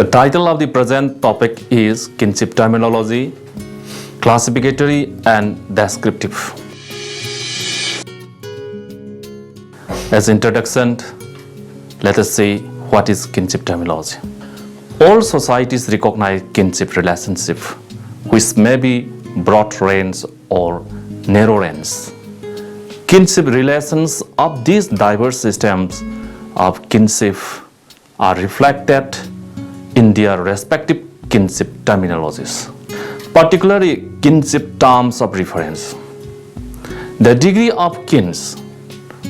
The title of the present topic is Kinship Terminology, Classificatory and Descriptive. As introduction, let us see what is kinship terminology. All societies recognize kinship relationship, which may be broad range or narrow range. Kinship relations of these diverse systems of kinship are reflected in their respective kinship terminologies, particularly kinship terms of reference. The degree of kins,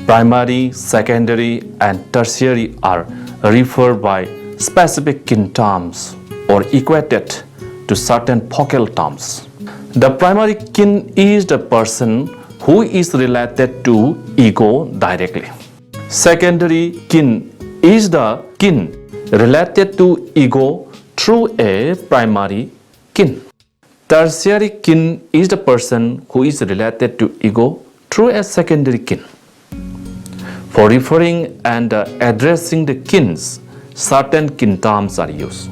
primary, secondary, and tertiary are referred by specific kin terms or equated to certain focal terms. The primary kin is the person who is related to ego directly. Secondary kin is the kin related to ego through a primary kin. Tertiary kin is the person who is related to ego through a secondary kin. For referring and addressing the kins, certain kin terms are used.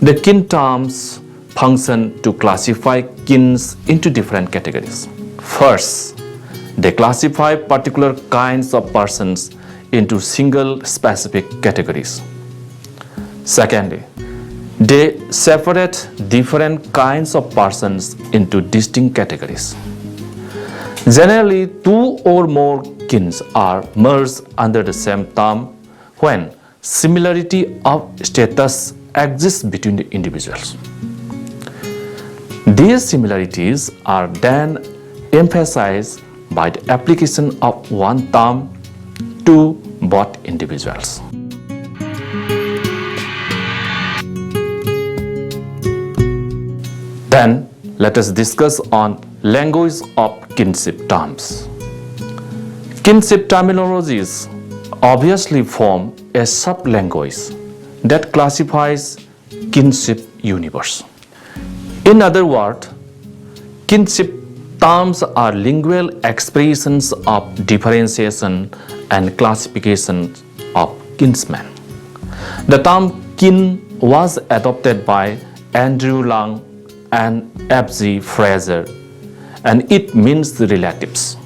The kin terms function to classify kins into different categories. First, they classify particular kinds of persons into single specific categories. Secondly, they separate different kinds of persons into distinct categories. Generally, two or more kins are merged under the same term when similarity of status exists between the individuals. These similarities are then emphasized by the application of one term to both individuals. Then let us discuss on language of kinship terms. Kinship terminologies obviously form a sub-language that classifies kinship universe. In other words, kinship terms are lingual expressions of differentiation and classification of kinsmen. The term kin was adopted by Andrew Lang and F.G. Fraser, and it means relatives.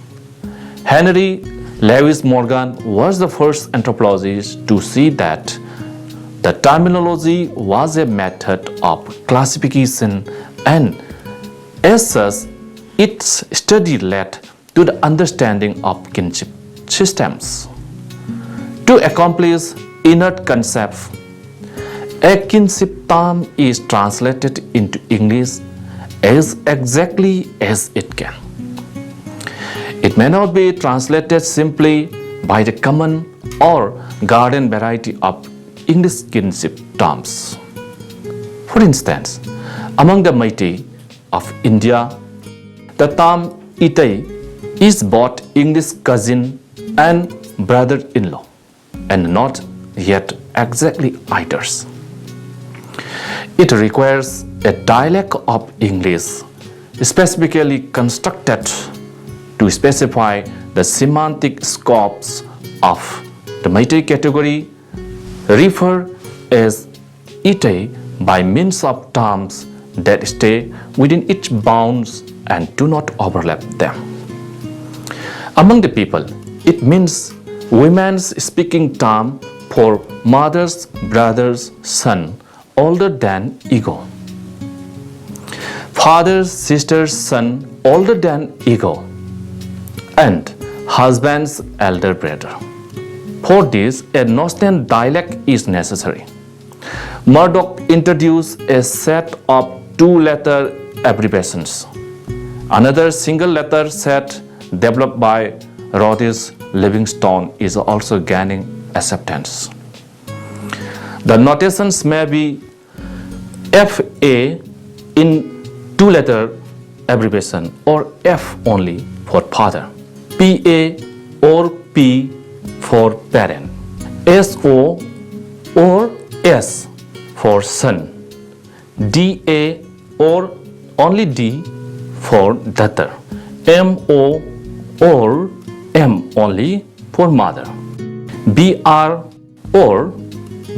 Henry Lewis Morgan was the first anthropologist to see that the terminology was a method of classification, and as such, its study led to the understanding of kinship systems. To accomplish inert concepts, a kinship term is translated into English as exactly as it can. It may not be translated simply by the common or garden variety of English kinship terms. For instance, among the Meitei of India, the term Itai is both English cousin and brother-in-law, and not yet exactly eiters. It requires a dialect of English specifically constructed to specify the semantic scopes of the Meitei category referred as Itai by means of terms that stay within its bounds and do not overlap them. Among the people, it means women's speaking term for mother's brother's son older than ego, father's sister's son older than ego, and husband's elder brother. For this, a Gnostian dialect is necessary. Murdoch introduced a set of two-letter abbreviations. Another single-letter set developed by Rhodes Livingstone is also gaining acceptance. The notations may be FA in two-letter abbreviation or F only for father, PA or P for parent, SO or S for son, DA or only D for daughter, MO or M only for mother, BR or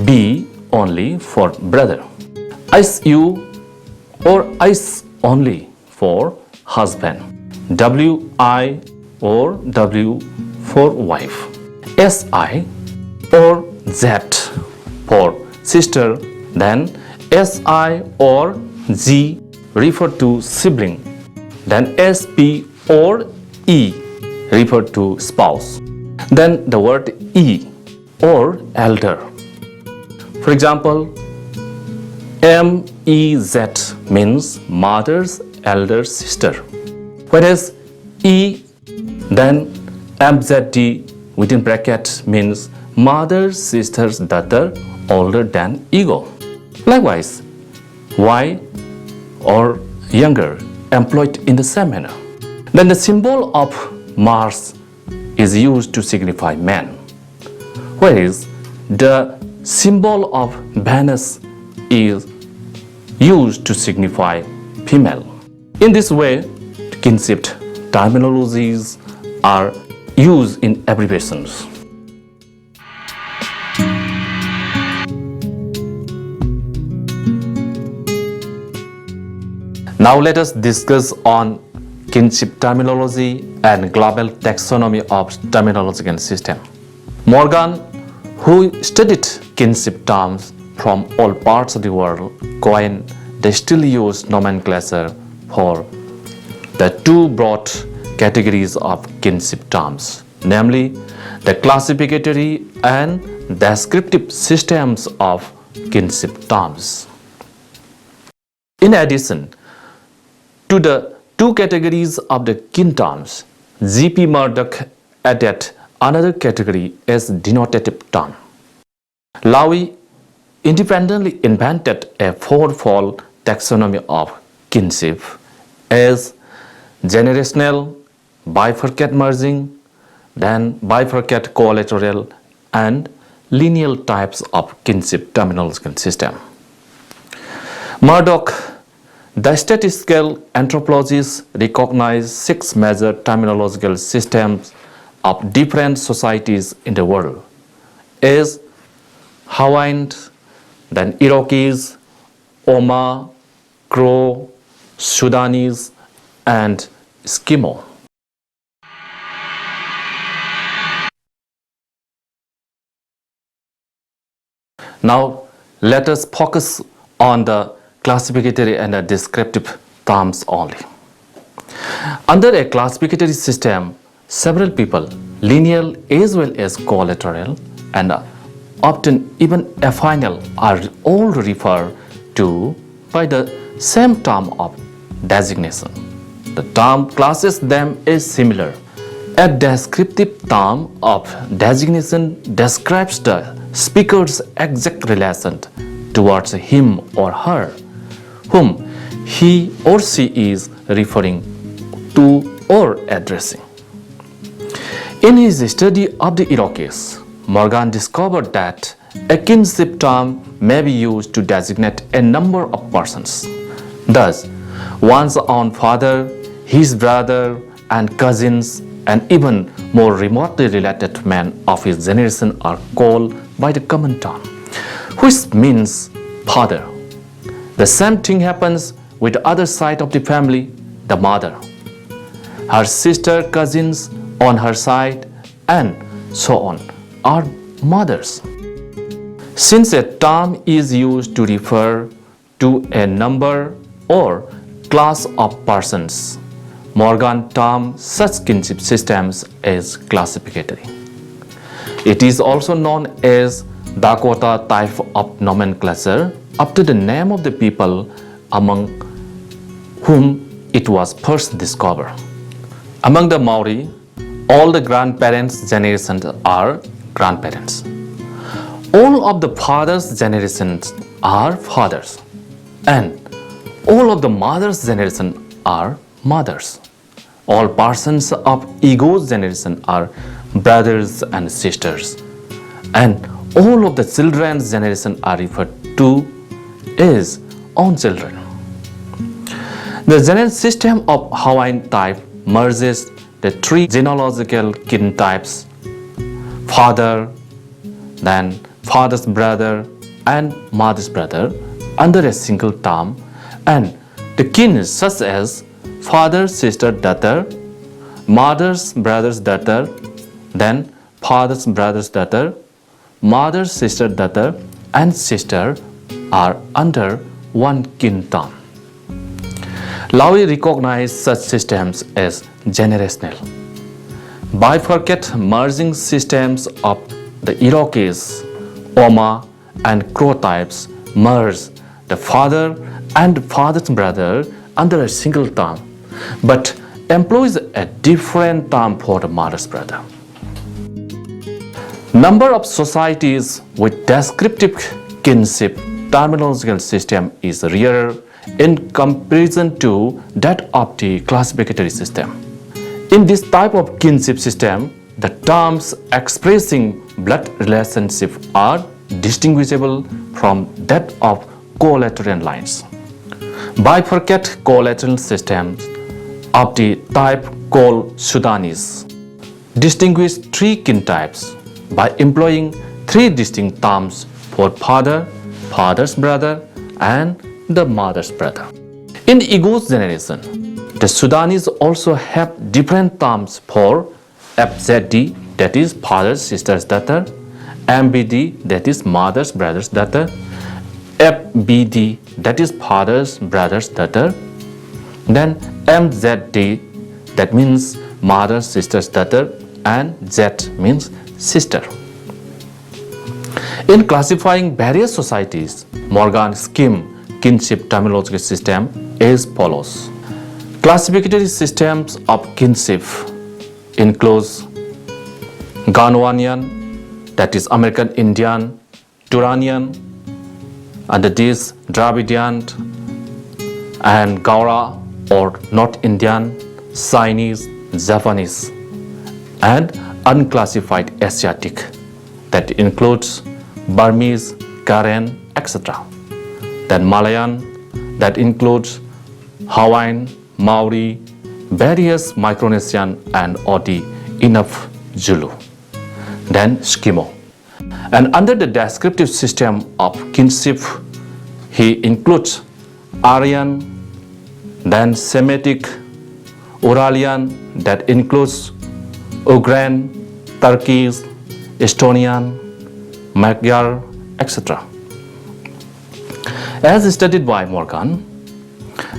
B only for brother. ISU or IS only for husband. WI or W for wife. SI or Z for sister. Then SI or G refer to sibling. Then SP or E refer to spouse. Then the word E or elder. For example, MEZ means mother's elder sister, whereas E then MZD within bracket means mother's sister's daughter older than ego. Likewise, Y or younger employed in the same manner. Then the symbol of Mars is used to signify man, whereas the symbol of Venus is used to signify female. In this way, kinship terminologies are used in abbreviations. Now let us discuss on kinship terminology and global taxonomy of terminological system. Morgan, who studied kinship terms from all parts of the world, coined the still used nomenclature for the two broad categories of kinship terms, namely the classificatory and descriptive systems of kinship terms. In addition to the two categories of the kin terms, G.P. Murdoch added another category as denotative term. Lowy independently invented a fourfold taxonomy of kinship as generational, bifurcate merging, then bifurcate collateral, and lineal types of kinship terminological system. Murdoch, the statistical anthropologists, recognize 6 major terminological systems of different societies in the world as Hawaiians, then Iroquois, Oma, Crow, Sudanese, and Eskimo. Now let us focus on the classificatory and the descriptive terms only. Under a classificatory system, several people, lineal as well as collateral and often even affinal, are all referred to by the same term of designation. The term classes them as similar. A descriptive term of designation describes the speaker's exact relation towards him or her, whom he or she is referring to or addressing. In his study of the Iroquois, Morgan discovered that a kinship term may be used to designate a number of persons. Thus, one's own father, his brother, and cousins, and even more remotely related men of his generation are called by the common term, which means father. The same thing happens with the other side of the family, the mother, her sister, cousins on her side, and so on, are mothers. Since a term is used to refer to a number or class of persons, Morgan termed such kinship systems as classificatory. It is also known as Dakota type of nomenclature after the name of the people among whom it was first discovered. Among the Maori, all the grandparents' generations are grandparents. All of the fathers' generations are fathers, and all of the mothers' generation are mothers. All persons of ego's generation are brothers and sisters, and all of the children's generation are referred to as own children. The general system of Hawaiian type merges the 3 genealogical kin types: father, then father's brother, and mother's brother under a single term, and the kin such as father, sister, daughter, mother's brother's daughter, then father's brother's daughter, mother's sister, daughter, and sister are under one kin term. Lowy recognized such systems as generational. Bifurcate merging systems of the Iroquois, Oma, and Crow types merge the father and father's brother under a single term, but employs a different term for the mother's brother. Number of societies with descriptive kinship terminological system is rarer in comparison to that of the classificatory system. In this type of kinship system, the terms expressing blood relationship are distinguishable from that of collateral lines. Bifurcate collateral systems of the type called Sudanese distinguish three kin types by employing three distinct terms for father, father's brother, and the mother's brother. In Ego's generation, the Sudanese also have different terms for FZD, that is father's sister's daughter, MBD, that is mother's brother's daughter, FBD, that is father's brother's daughter, then MZD, that means mother's sister's daughter, and Z means sister. In classifying various societies, Morgan scheme kinship terminological system as follows. Classificatory systems of kinship includes Ghanaian, that is American Indian, Turanian, and that is Dravidian, and Gaura or North Indian, Chinese, Japanese, and unclassified Asiatic, that includes Burmese, Karen, etc. Then Malayan, that includes Hawaiian, Maori, various Micronesian, and Odi, enough Zulu. Then Eskimo. And under the descriptive system of kinship, he includes Aryan, then Semitic, Uralian, that includes Ugrian, Turkish, Estonian, Magyar, etc. As studied by Morgan,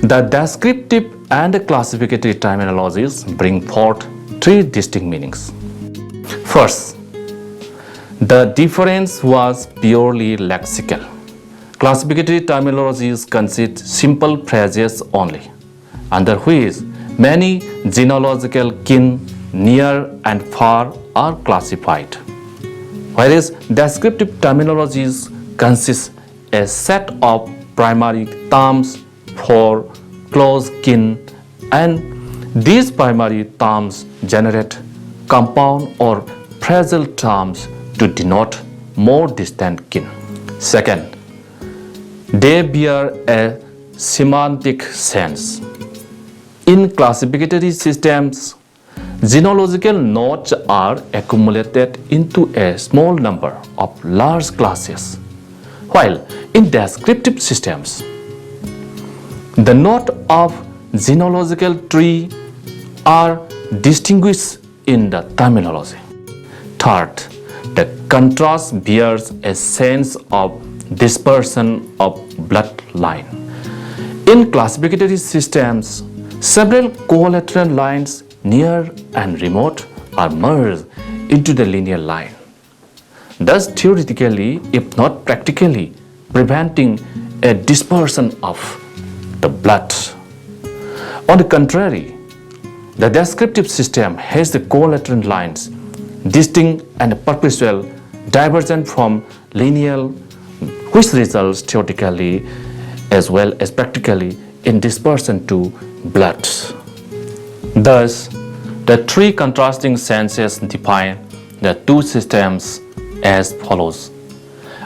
the descriptive and classificatory terminologies bring forth three distinct meanings. First, the difference was purely lexical. Classificatory terminologies consist simple phrases only, under which many genealogical kin near and far are classified, whereas descriptive terminologies consist a set of primary terms for close kin, and these primary terms generate compound or phrasal terms to denote more distant kin. Second, they bear a semantic sense. In classificatory systems, genealogical nodes are accumulated into a small number of large classes, while in descriptive systems, the nodes of genealogical tree are distinguished in the terminology. Third, the contrast bears a sense of dispersion of bloodline. In classificatory systems, several collateral lines near and remote are merged into the linear line, thus theoretically, if not practically, preventing a dispersion of the blood. On the contrary, the descriptive system has the collateral lines distinct and perpetual, divergent from lineal, which results theoretically as well as practically in dispersion to blood. Thus, the three contrasting senses define the two systems as follows.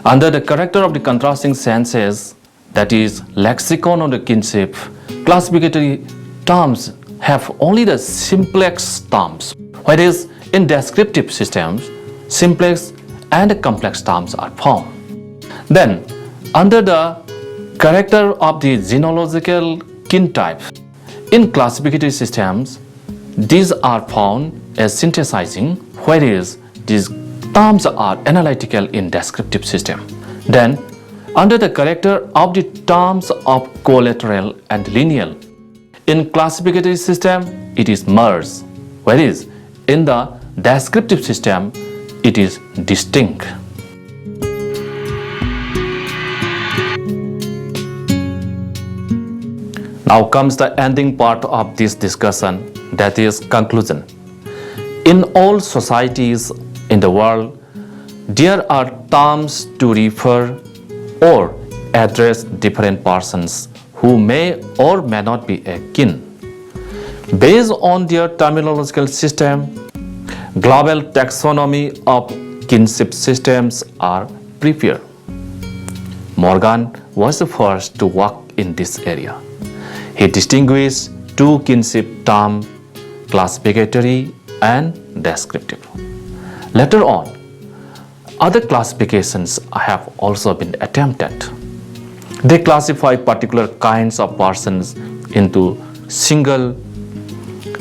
Under the character of the contrasting senses, that is lexicon of the kinship, classificatory terms have only the simplex terms, whereas in descriptive systems, simplex and complex terms are found. Then, under the character of the genealogical kin type, in classificatory systems, these are found as synthesizing, whereas these terms are analytical in descriptive system. Then, under the character of the terms of collateral and lineal, in classificatory system, it is merged, whereas in the descriptive system, it is distinct. Now comes the ending part of this discussion, that is conclusion. In all societies in the world, there are terms to refer or address different persons who may or may not be akin. Based on their terminological system, global taxonomy of kinship systems are prepared. Morgan was the first to work in this area. He distinguished two kinship terms, classificatory and descriptive. Later on, other classifications have also been attempted. They classify particular kinds of persons into single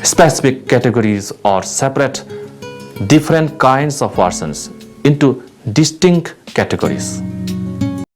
specific categories or separate different kinds of persons into distinct categories.